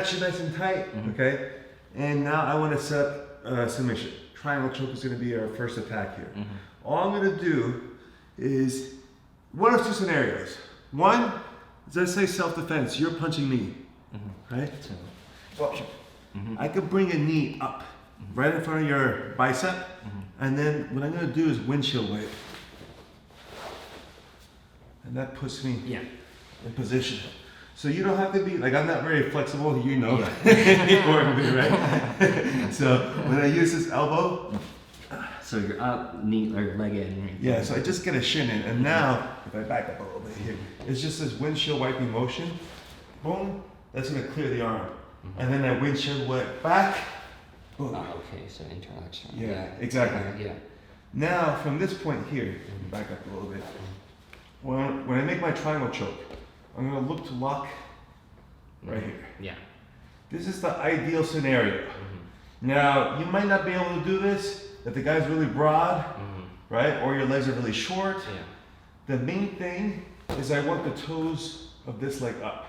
got you nice and tight, okay? And now I want to set up submission. Triangle choke is going to be our first attack here. All I'm going to do is one of two scenarios. One, let's say self-defense. You're punching me, right? Well, I could bring a knee up right in front of your bicep, and then what I'm going to do is windshield wipe. And that puts me in position. So you don't have to be, like I'm not very flexible, you know, right? So when I use this elbow. So you're up, knee or leg in. Yeah, so I just get a shin in. And now, if I back up a little bit here, it's just this windshield wiping motion. Boom, that's gonna clear the arm. And then I windshield wipe back. Boom. Oh, okay, so internal, external. Yeah, exactly. Yeah. Now, from this point here, back up a little bit. When I make my triangle choke, I'm gonna look to lock right here. Yeah. This is the ideal scenario. Now, you might not be able to do this if the guy's really broad, right? Or your legs are really short. Yeah. The main thing is I want the toes of this leg up.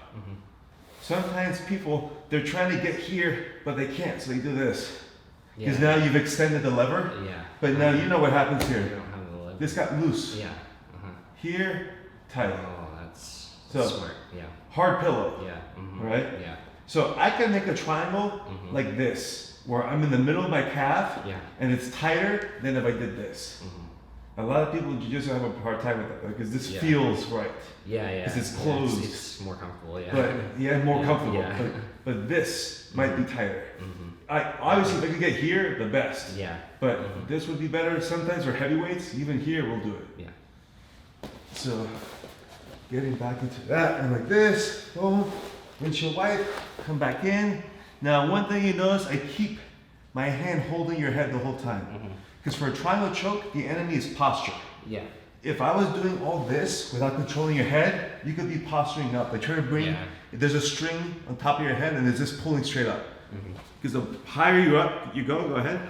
Sometimes people, they're trying to get here, but they can't, so they do this. Because now you've extended the lever, but now you know what happens here. You don't have the lever. This got loose. Yeah. Here, tight. Oh, that's So, smart. Yeah. hard pillow, Yeah. right? Yeah. So I can make a triangle like this, where I'm in the middle of my calf, and it's tighter than if I did this. A lot of people in jiu-jitsu have a hard time with that because this feels right. Yeah. Because it's closed. It's more comfortable. Yeah. But more comfortable. Yeah. But this might be tighter. I obviously if I could get here, the best. Yeah. But this would be better. Sometimes for heavyweights, even here we'll do it. Yeah. So getting back into that and like this, boom, windshield wipe, come back in. Now one thing you notice, I keep my hand holding your head the whole time. Because for a triangle choke, the enemy is posture. Yeah. If I was doing all this without controlling your head, you could be posturing up. Like trying to bring, there's a string on top of your head and it's just pulling straight up. Because the higher you up you go ahead.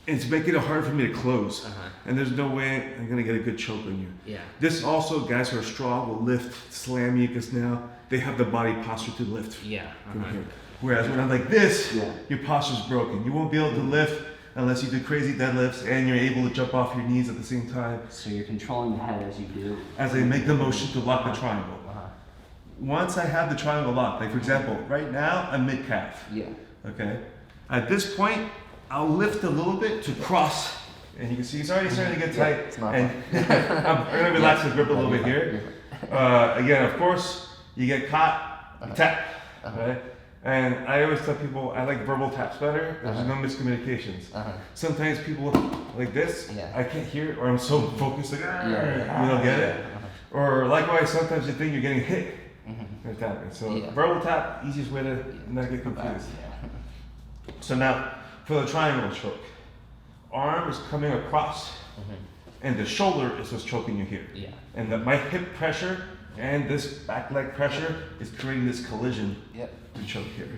And it's making it hard for me to close. And there's no way I'm gonna get a good choke on you. Yeah. This also, guys who are strong will lift, slam you, because now they have the body posture to lift from here. Whereas when I'm like this, your posture's broken. You won't be able to lift unless you do crazy deadlifts and you're able to jump off your knees at the same time. So you're controlling the head as you do. As I make the motion to lock the triangle. Once I have the triangle locked, like for example, right now I'm mid-calf. Yeah. Okay? At this point, I'll lift a little bit to cross. And you can see it's already starting to get tight. It's not and I'm gonna relax the grip a little bit here. Again, of course, you get caught, you tap, right? And I always tell people I like verbal taps better. There's no miscommunications. Sometimes people like this, I can't hear it, or I'm so focused, like, you don't get it. Or likewise, sometimes you think you're getting hit. They're tapping. So verbal tap, easiest way to not get confused. So now, for the triangle choke, arm is coming across, and the shoulder is what's choking you here. And my hip pressure and this back leg pressure is creating this collision to choke here.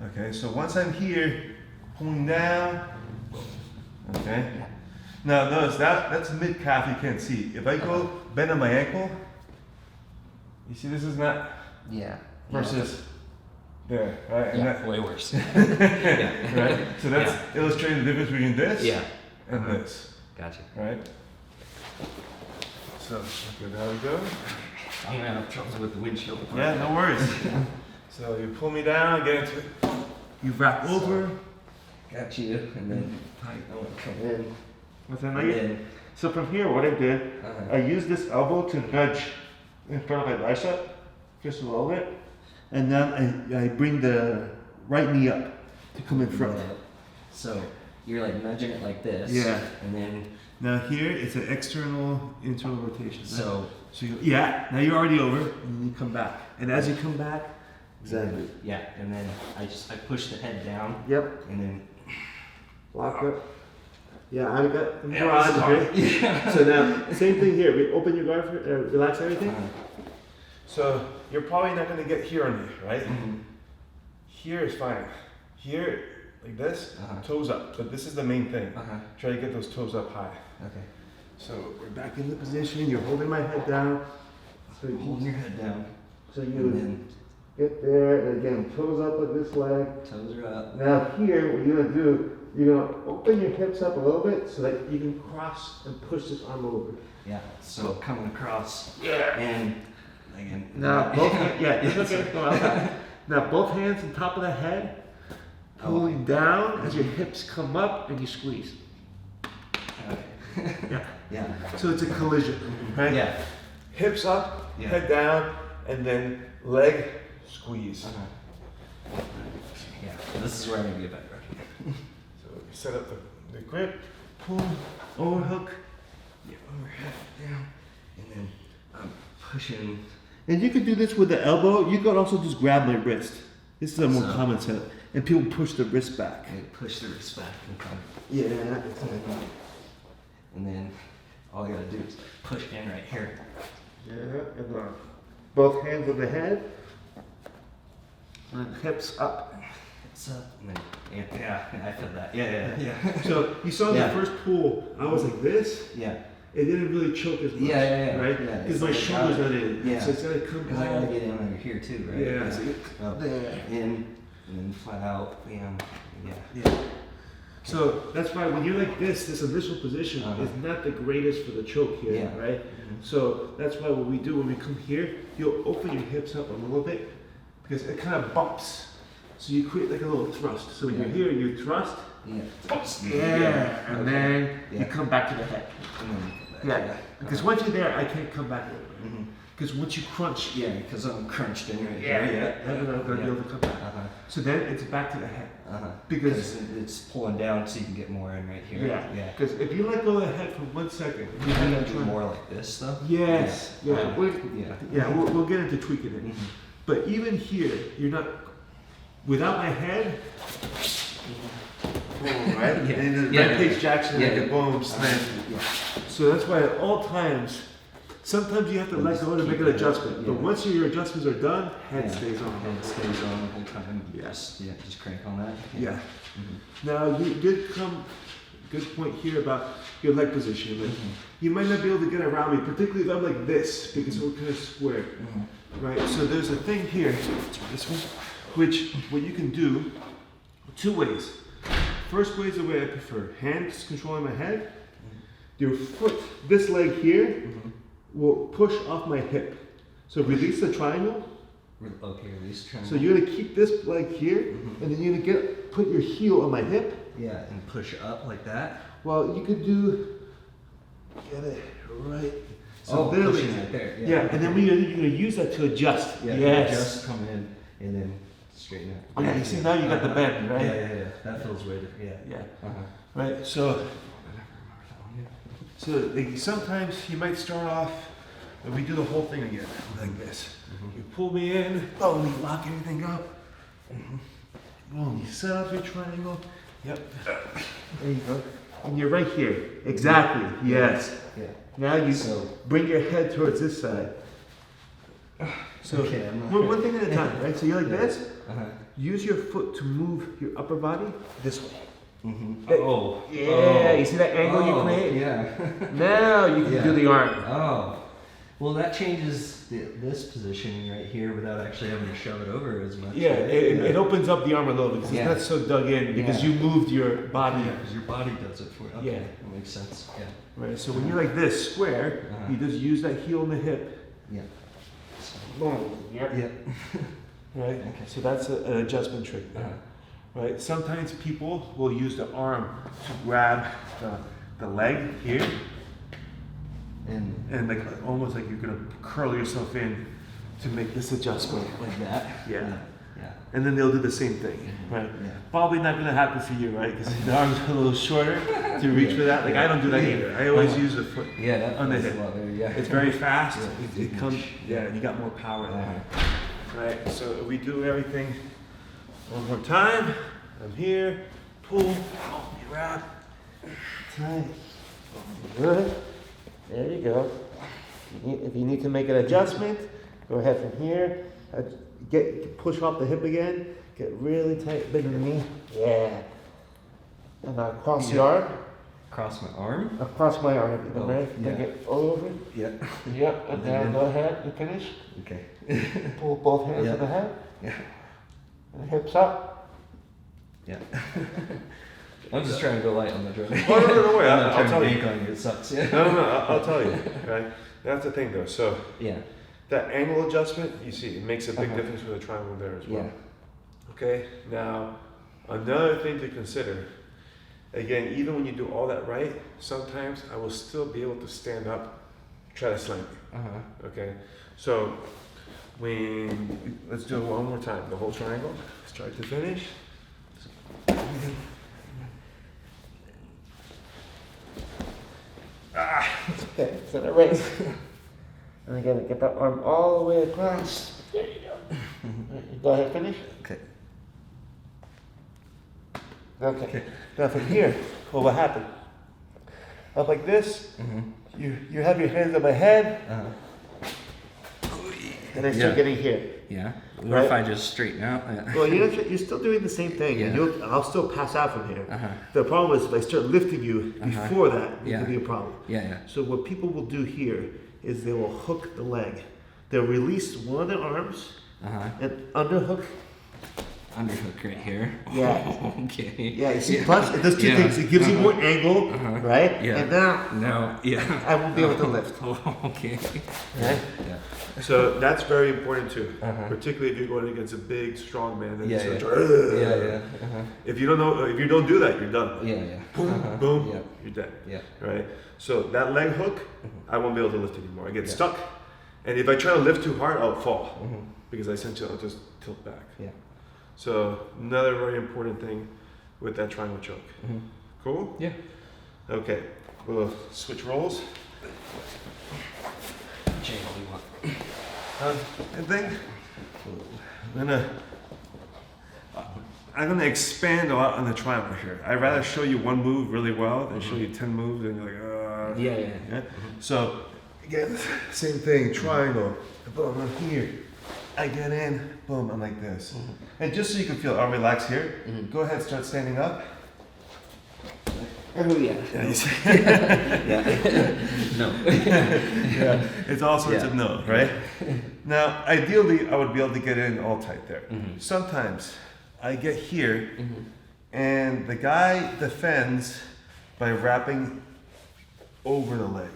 Okay, so once I'm here, pulling down, okay? Now notice that's mid-calf, you can't see. If I go bend on my ankle, you see this is not versus there, right? And way worse. Right? So that's illustrating the difference between this and this. Gotcha. Right? So, okay, there we go. I'm gonna have trouble with the windshield. Yeah, no worries. So you pull me down, get into it. You wrap over. Got you, and then I want to come in. What's that like? So from here, what I did, I used this elbow to nudge in front of my bicep, just a little bit. And then I bring the right knee up to come in front. So you're like nudging it like this. And then. Now here, it's an external, internal rotation. So you, now you're already over, and then you come back. And as you come back, exactly. Yeah, and then I push the head down. Yep. And then lock up. Yeah, I got garage here. So now, same thing here. We open your guard, relax everything. So you're probably not going to get here on me, right? Here is fine. Here, like this, toes up. But this is the main thing. Try to get those toes up high. Okay. So we're back in the position. You're holding my head down. So you're holding your head down. So you get there, and again, toes up with this leg. Toes are up. Now here, what you're gonna do, you're gonna open your hips up a little bit so that you can cross and push this arm over. Yeah. So coming across. Yeah. And again. Now both hands, yeah, it's okay. Go outside. Now both hands on top of the head, pulling down as your hips come up and you squeeze. Okay. Yeah. Yeah. So it's a collision, right? Yeah. Hips up, Yeah. head down, and then leg squeeze. Yeah. This is where I'm gonna get better. So you set up the grip, pull, overhook, your overhead down, and then I'm pushing. And you could do this with the elbow. You could also just grab my wrist. This is a more common setup. And people push the wrist back. And push the wrist back and come. Yeah. And then all you gotta do is push in right here. Yeah, and both hands on the head. And hips up. Hips up. And then, yeah, I feel that. Yeah. So you saw Yeah. the first pull, I was like this. Yeah. It didn't really choke as much. Yeah. Right? Yeah, Because it's my like shoulders are in. Yeah. So it's gotta come Because I gotta down. get in under here too, right? Yeah. So Up, there. in, and then flat out, bam. Yeah. Yeah. So that's why when you're like this initial position Uh-huh. is not the greatest for the choke here, Yeah. right? So that's why what we do when we come here, you'll open your hips up a little bit because it kind of bumps. So you create like a little thrust. So when you're here, you thrust. Yeah. Yeah. And Okay. then you Yeah. come back to the head. And then you come back. Yeah. Because once you're there, I can't come back. Mhm. Because once you crunch, Yeah, because I'm crunched in right yeah, here. then I'm not gonna be able to come back. Uh-huh. So then it's back to the head. Because Because it's pulling down so you can get more in right here. Yeah. Because if you let go of the head for 1 second, You have to do more like this though? Yes. Yeah. Yeah. Yeah. We'll get into tweaking it. Mhm. But even here, you're not without my head. Boom, right? Yeah. And Yeah. Rampage Jackson, like Yeah. a boom slam. Yeah. So that's why at all times, sometimes you have to let Just go to keep make an it. adjustment. But Yeah. once your adjustments are done, head Yeah. stays on. Head stays on the whole time. Yes. Yeah, just crank on that. Yeah. Mhm. Now you did come. Good point here about your leg position. Like, Mhm. you might not be able to get around me, particularly if I'm like this, because we're kind of square. Mhm. Right, so there's a thing here, this one, which what you can do two ways. First way is the way I prefer. Hands controlling my head. Your foot, this leg here, Mhm. will push off my hip. So release the triangle. Okay, release triangle. So you're gonna keep this leg here, Mhm. and then you're gonna put your heel on my hip. Yeah, and push up like that. Well, you could do, get it right. So Oh, literally, pushing right there. yeah, and then you're gonna use that to adjust. Yeah, Yes. just come in and then straighten out. Yeah, you see now you got the bend, right? Yeah. That feels way different. Yeah. Yeah. Uh-huh. Right. So like, sometimes you might start off, and we do the whole thing again, like this. Mhm. You pull me in, boom, you lock everything up. Boom, you set up your triangle. Yep. There you go. And you're right here. Exactly. Yes. Yeah. Now you So- bring your head towards this side. So Okay, I'm not- one thing at a time, right? So you're like Yeah. this. Uh-huh. Use your foot to move your upper body this way. Mm-hmm. Hey, Oh. Yeah, Oh. you see that angle you Oh, create? Yeah. Now you can Yeah. do the arm. Oh. Well, that changes this positioning right here without actually having to shove it over as much. Yeah, right? it opens up the arm a little bit because Yeah. it's not so dug in because Yeah. you moved your body. Yeah, because your body does it for you. Okay, Yeah. that makes sense. Yeah. Right, so when you're like this, square, Uh-huh. you just use that heel and the hip. Yeah. Boom. Yep. Yep. Right? Okay. So that's an adjustment trick. Uh-huh. Right? Sometimes people will use the arm to grab the leg here and like almost like you're gonna curl yourself in to make this adjustment. Like that. Yeah. Yeah. And then they'll do the same thing, right? Yeah. Probably not gonna happen for you, right? Because the arm's a little shorter to reach for that. Like I don't do that either. I always use the foot. Yeah, that On the feels hip. a lot better. Yeah. It's very fast. Yeah. It comes. Yeah, and you got more power there. Right. So we do everything one more time. I'm here. Pull. Grab. Tight. Good. There you go. If you need to make an adjustment, go ahead from here. Push off the hip again. Get really tight, bend the knee. Yeah. And now cross the arm. Cross my arm. Across my arm. Oh, Right? yeah. Bring it over. Yep. Yep. And now go ahead and finish. Okay. Pull both hands Yep. to the head. Yeah. And hips up. Yeah. I'm just trying to go light on the drum. Oh, no, wait, I'm not I'll trying tell to you. yank on you. It sucks. Yeah. No, I'll tell you, right? That's the thing though. So Yeah. that angle adjustment, you see, it makes a big Uh-huh. difference with the triangle there as well. Yeah. Okay, now another thing to consider, again, even when you do all that right, sometimes I will still be able to stand up, try to slam you. Uh-huh. Okay, so let's do it one more time, the whole triangle, start to finish. Okay, so that raise. And again, get that arm all the way across. There you go. Go ahead, finish. Okay. Okay. Now from here, well, what happened? Up like this, you have your hands on my head, and I start getting here. Yeah. Or Right. if I just straighten out. Yeah. Well, you're still doing the same thing, and Yeah. I'll still pass out from here. Uh-huh. The problem is if I start lifting you before that, it Yeah. could be a problem. Yeah. So what people will do here is they will hook the leg. They'll release one of their arms Uh-huh. and underhook. Underhook right here. Yeah. Okay. Yeah, you see, plus it does two Yeah. things. It gives you more angle, right? Yeah. And now No. Yeah. I won't be able to lift. Okay. Right? Yeah. So that's very important too, Uh-huh. particularly if you're going against a big, strong man. Then Yeah, you yeah. start to, Yeah. Uh-huh. If you don't do that, you're done. Yeah. Boom, Uh-huh. boom, Yeah. you're dead. Yeah. Right? So that leg hook, I won't be able to lift anymore. I get Yeah. stuck. And if I try to lift too hard, I'll fall. Mhm. Because I'll just tilt back. Yeah. So another very important thing with that triangle choke. Mhm. Cool? Yeah. Okay. We'll switch roles. Jay, what do you want? And then I'm gonna expand a lot on the triangle here. I'd rather show you one move really well than show you 10 moves and you're like, Yeah. yeah? So again, same thing, triangle, boom, I'm here. I get in, boom, I'm like this. And just so you can feel, I'll relax here, go ahead and start standing up. Oh yeah. Yeah, you see? Yeah. No. Yeah, it's all sorts Yeah. of no, right? Now, ideally, I would be able to get in all tight there. Sometimes I get here, and the guy defends by wrapping over the leg.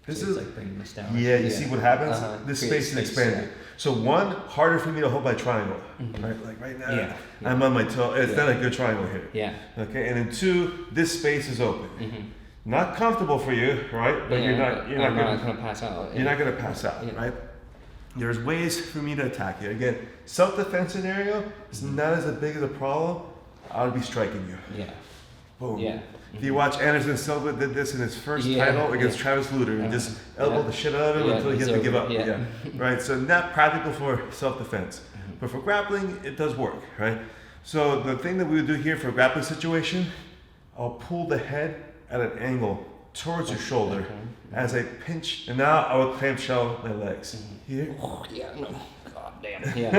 This So is it's like bringing this down. yeah. You see what happens? Uh-huh. This Create space is space, expanding. So one, harder for me to hold my triangle, right? Like right now, Yeah, yeah. I'm on my toe. It's Yeah. not a good triangle here. Yeah. Okay, and then two, this space is open. Not comfortable for you, right? But you're not I'm gonna not gonna pass out. you're not gonna pass out, Yeah. right? There's ways for me to attack you. Again, self-defense scenario is not as big as a problem. I would be striking you. Yeah. Boom. Yeah. If you watch Anderson Silva did this in his first Yeah, title against yeah. Travis Luter and just elbowed Yeah. the shit out of him Yeah, until he had it's to give over. up. Yeah. Right. So not practical for self-defense, but for grappling, it does work. Right. So the thing that we would do here for a grappling situation, I'll pull the head at an angle towards your shoulder as I pinch, and now I would clamshell my legs here. Oh, yeah. No. God damn. Yeah.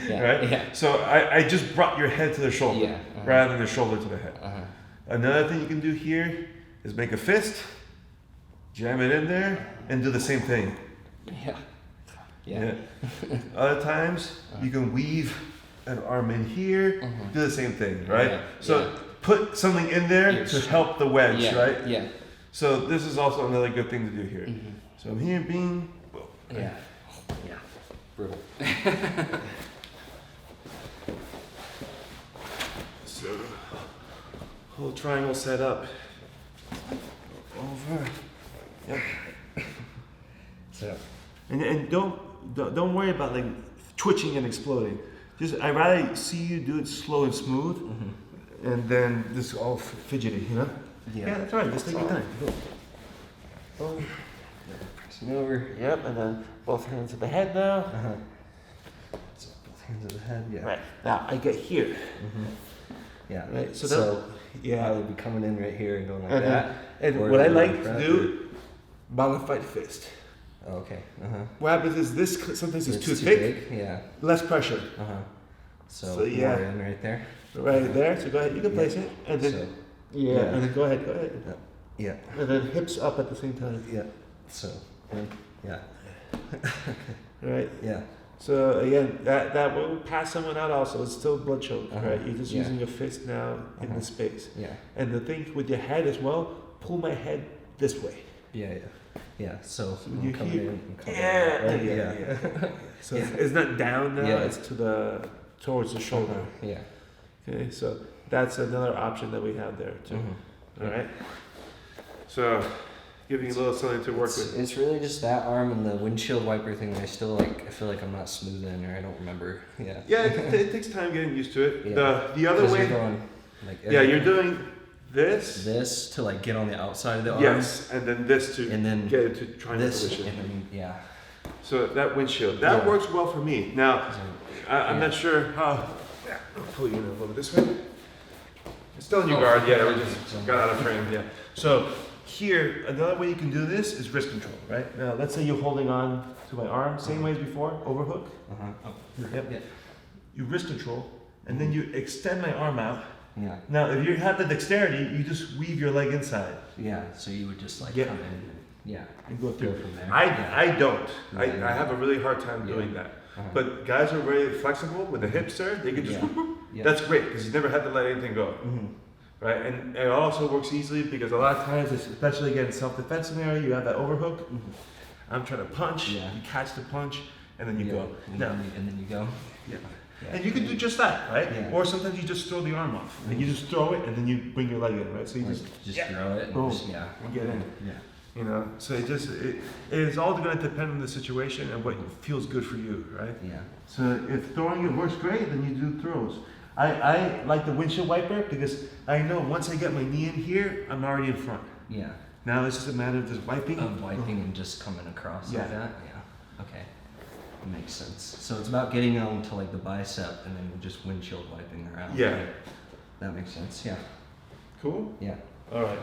Yeah. Right? Yeah. So I just brought your head to the shoulder Yeah, uh-huh. rather than the shoulder to the head. Uh-huh. Another thing you can do here is make a fist, jam it in there, and do the same thing. Yeah. Yeah. Other times you can weave an arm in here, do the same thing, right? Yeah, So yeah. put something in there Yes. to help the wedge, Yeah. right? Yeah. So this is also another good thing to do here. So I'm here, bing, boom. Yeah. Yeah. Brutal. So, whole triangle set up. Over. Yep. So. And don't worry about like twitching and exploding. Just I'd rather see you do it slow and smooth, and then this all fidgety, you know? Yeah. That's right. Just take your time. Go. Boom. Pressing over. Yep, and then both hands at the head now. Uh-huh. So both hands at the head. Yeah. Right. Now I get here. Yeah. Right, so So, yeah. I would be coming in right here and going like And then- that. And Or what I in like to front. do, modified fist. Oh, okay. Uh-huh. What happens is this sometimes is It's too too thick, big. Yeah. less pressure. Uh-huh. So, So, yeah. more in right there. Right there. So go ahead, you can Yeah. place it, and then So, yeah, and then go ahead, yeah. and then hips up at the same time. Yeah. So, and, yeah. Right. Yeah. So again, that will pass someone out also. It's still blood choke, right? You're just Yeah. using your fist now in the space. Yeah. And the thing with your head as well, pull my head this way. Yeah. So when I'm you coming hear- in, I'm coming Yeah, out, right? yeah. So Yeah. it's not down now, Yeah. it's towards the shoulder. Yeah. Okay, so that's another option that we have there too. All right. So giving you a little something to work with. It's really just that arm and the windshield wiper thing. I feel like I'm not smooth in, or I don't remember. Yeah. Yeah, it takes time getting used to it. Yeah. The other 'Cause way. you're going, like, Yeah, you're doing this. to like get on the outside of the arm. Yes, and then this to And then get it to triangle this, position. and then yeah. So that windshield, that Yeah. works well for me. Now, I'm Yeah. not sure how. I'll pull you in a little bit this way. It's still in your guard. Yeah, we just got out of frame. Yeah. So here, another way you can do this is wrist control, right? Now, let's say you're holding on to my arm, same way as before, overhook. Oh. Yep. Yeah. You wrist control, and then you extend my arm out. Yeah. Now, if you have the dexterity, you just weave your leg inside Yeah. So you would just like Yeah. come in. Yeah. and go through. Go from there. I don't. Yeah. I have a really hard time doing that. But guys are very flexible with the hips there. They can just, Yeah. whoop, whoop. Yeah. That's great because you never had to let anything go, Mhm. right? And it also works easily because a lot of times, especially again self-defense scenario, you have that overhook. I'm trying to punch. Yeah. You catch the punch, and then you go. And No. then you go. Yeah. Yeah. And you can do just that, right? Yeah. Or sometimes you just throw the arm off, and you just throw it, and then you bring your leg in, right? So you Like, just just throw it. And Boom. just, yeah. and get in. Yeah. You know, so it is all going to depend on the situation and what feels good for you, right? Yeah. So if throwing it works great, then you do throws. I like the windshield wiper because I know once I get my knee in here, I'm already in front. Yeah. Now it's just a matter of just wiping. Of wiping and just coming across Yeah. like that. Yeah. Okay. That makes sense. So it's about getting onto like the bicep and then just windshield wiping around. Yeah. Right? That makes sense. Yeah. Cool? Yeah. All right.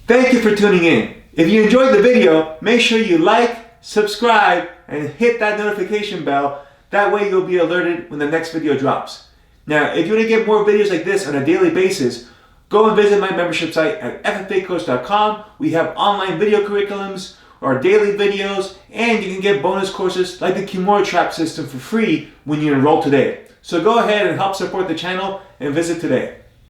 Thank you for tuning in. If you enjoyed the video, make sure you like, subscribe, and hit that notification bell. That way you'll be alerted when the next video drops. Now, if you want to get more videos like this on a daily basis, go and visit my membership site at ffacoach.com. We have online video curriculums, our daily videos, and you can get bonus courses like the Kimura Trap system for free when you enroll today. So go ahead and help support the channel and visit today.